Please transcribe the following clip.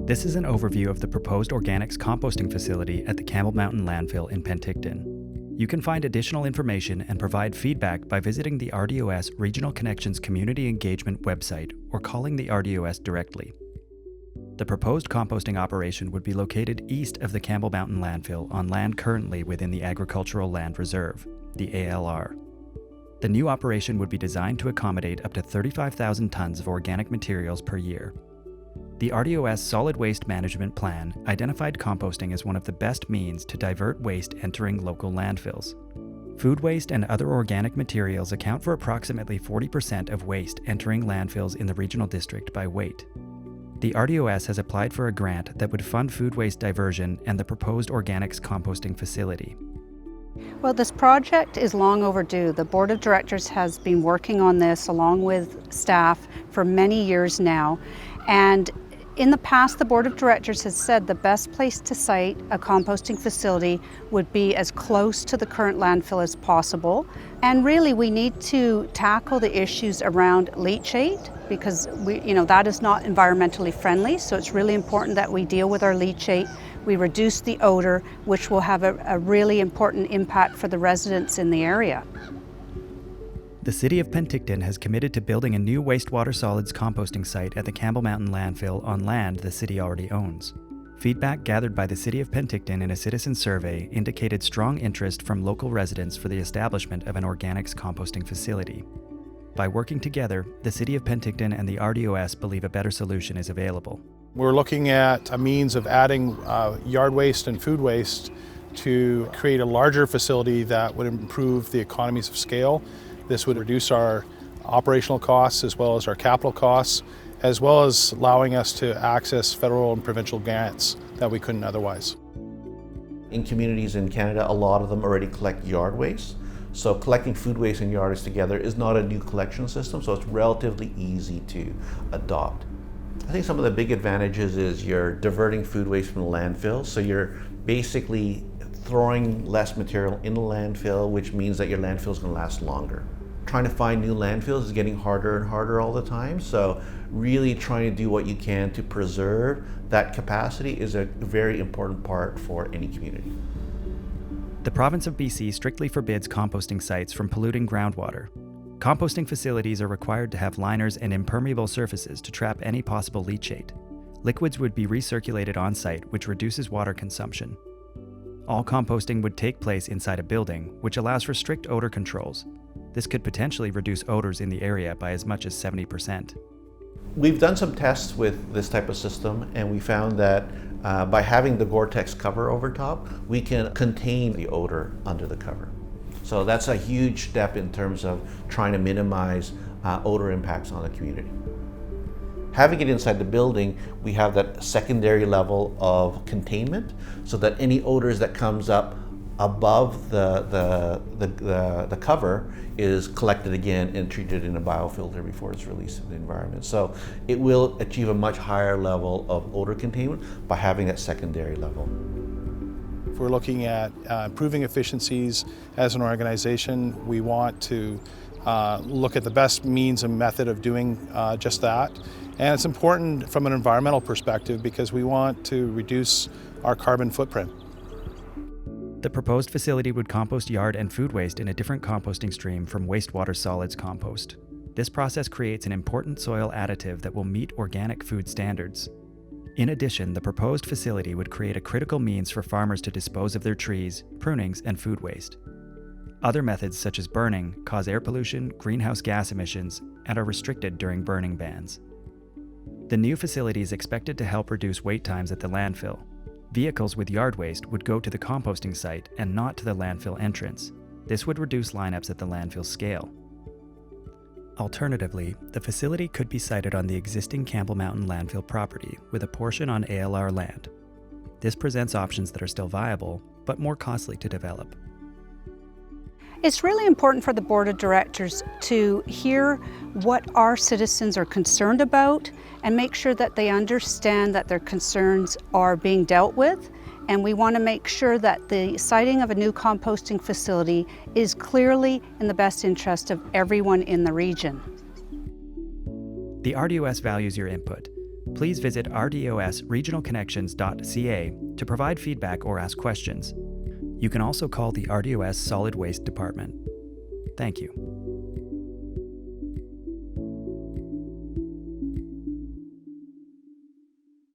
This is an overview of the proposed organics composting facility at the Campbell Mountain Landfill in Penticton. You can find additional information and provide feedback by visiting the RDOS Regional Connections Community Engagement website or calling the RDOS directly. The proposed composting operation would be located east of the Campbell Mountain Landfill on land currently within the Agricultural Land Reserve, the ALR. The new operation would be designed to accommodate up to 35,000 tons of organic materials per year. The RDOS Solid Waste Management Plan identified composting as one of the best means to divert waste entering local landfills. Food waste and other organic materials account for approximately 40% of waste entering landfills in the regional district by weight. The RDOS has applied for a grant that would fund food waste diversion and the proposed organics composting facility. Well, this project is long overdue. The Board of Directors has been working on this along with staff for many years now. And in the past, the Board of Directors has said the best place to site a composting facility would be as close to the current landfill as possible. And really, we need to tackle the issues around leachate because that is not environmentally friendly. So it's really important that we deal with our leachate. We reduce the odor, which will have a really important impact for the residents in the area. The City of Penticton has committed to building a new wastewater solids composting site at the Campbell Mountain Landfill on land the city already owns. Feedback gathered by the City of Penticton in a citizen survey indicated strong interest from local residents for the establishment of an organics composting facility. By working together, the City of Penticton and the RDOS believe a better solution is available. We're looking at a means of adding yard waste and food waste to create a larger facility that would improve the economies of scale. This would reduce our operational costs as well as our capital costs, as well as allowing us to access federal and provincial grants that we couldn't otherwise. In communities in Canada, a lot of them already collect yard waste. So collecting food waste and yard waste together is not a new collection system, so it's relatively easy to adopt. I think some of the big advantages is you're diverting food waste from the landfill, so you're basically throwing less material in the landfill, which means that your landfill is going to last longer. Trying to find new landfills is getting harder and harder all the time, so really trying to do what you can to preserve that capacity is a very important part for any community. The province of BC strictly forbids composting sites from polluting groundwater. Composting facilities are required to have liners and impermeable surfaces to trap any possible leachate. Liquids would be recirculated on-site, which reduces water consumption. All composting would take place inside a building, which allows for strict odor controls. This could potentially reduce odors in the area by as much as 70%. We've done some tests with this type of system, and we found that by having the Gore-Tex cover over top, we can contain the odor under the cover. So that's a huge step in terms of trying to minimize odor impacts on the community. Having it inside the building, we have that secondary level of containment so that any odors that comes up above the cover is collected again and treated in a biofilter before it's released to the environment. So it will achieve a much higher level of odor containment by having that secondary level. If we're looking at improving efficiencies as an organization, we want to look at the best means and method of doing just that. And it's important from an environmental perspective because we want to reduce our carbon footprint. The proposed facility would compost yard and food waste in a different composting stream from wastewater solids compost. This process creates an important soil additive that will meet organic food standards. In addition, the proposed facility would create a critical means for farmers to dispose of their trees, prunings, and food waste. Other methods such as burning cause air pollution, greenhouse gas emissions, and are restricted during burning bans. The new facility is expected to help reduce wait times at the landfill. Vehicles with yard waste would go to the composting site and not to the landfill entrance. This would reduce lineups at the landfill scale. Alternatively, the facility could be sited on the existing Campbell Mountain Landfill property with a portion on ALR land. This presents options that are still viable, but more costly to develop. It's really important for the Board of Directors to hear what our citizens are concerned about and make sure that they understand that their concerns are being dealt with. And we want to make sure that the siting of a new composting facility is clearly in the best interest of everyone in the region. The RDOS values your input. please visit rdosregionalconnections.ca to provide feedback or ask questions. You can also call the RDOS Solid Waste Department. Thank you.